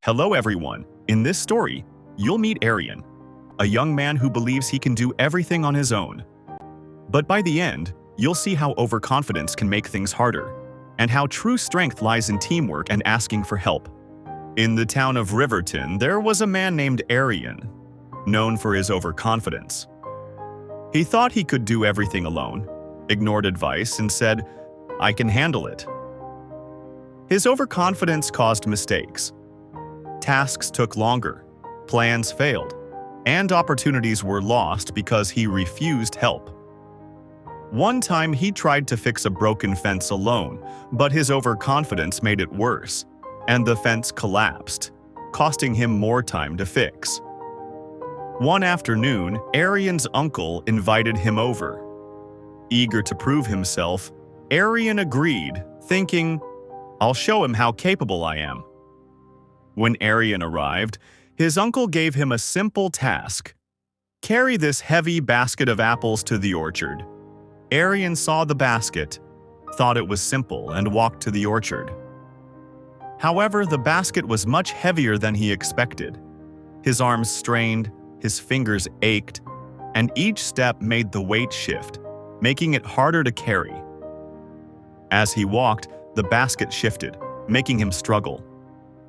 Hello everyone. In this story, you'll meet Aryan, a young man who believes he can do everything on his own. But by the end, you'll see how overconfidence can make things harder, and how true strength lies in teamwork and asking for help. In the town of Riverton, there was a man named Aryan, known for his overconfidence. He thought he could do everything alone, ignored advice, and said, "I can handle it." His overconfidence caused mistakes. Tasks took longer, plans failed, and opportunities were lost because he refused help. One time he tried to fix a broken fence alone, but his overconfidence made it worse, and the fence collapsed, costing him more time to fix. One afternoon, Aryan's uncle invited him over. Eager to prove himself, Aryan agreed, thinking, "I'll show him how capable I am." When Aryan arrived, his uncle gave him a simple task: carry this heavy basket of apples to the orchard. Aryan saw the basket, thought it was simple, and walked to the orchard. However, the basket was much heavier than he expected. His arms strained, his fingers ached, and each step made the weight shift, making it harder to carry. As he walked, the basket shifted, making him struggle.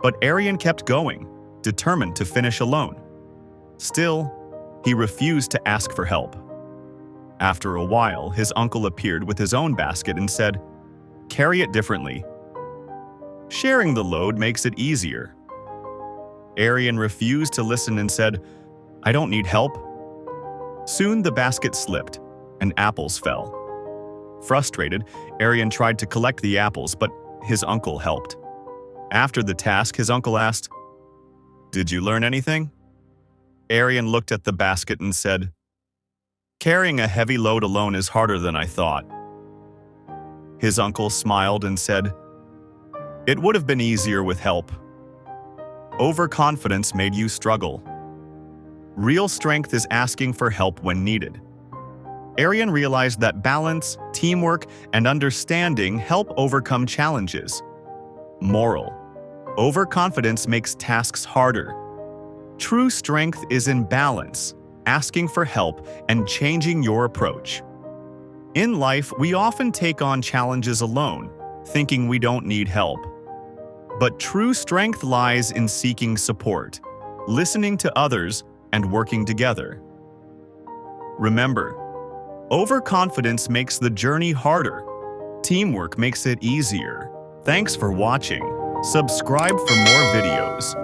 But Aryan kept going, determined to finish alone. Still, he refused to ask for help. After a while, his uncle appeared with his own basket and said, "Carry it differently. Sharing the load makes it easier." Aryan refused to listen and said, "I don't need help." Soon the basket slipped, and apples fell. Frustrated, Aryan tried to collect the apples, but his uncle helped. After the task, his uncle asked, "Did you learn anything?" Aryan looked at the basket and said, "Carrying a heavy load alone is harder than I thought." His uncle smiled and said, "It would have been easier with help. Overconfidence made you struggle. Real strength is asking for help when needed." Aryan realized that balance, teamwork, and understanding help overcome challenges. Moral: overconfidence makes tasks harder. True strength is in balance, asking for help, and changing your approach. In life, we often take on challenges alone, thinking we don't need help. But true strength lies in seeking support, listening to others, and working together. Remember, overconfidence makes the journey harder. Teamwork makes it easier. Thanks for watching. Subscribe for more videos.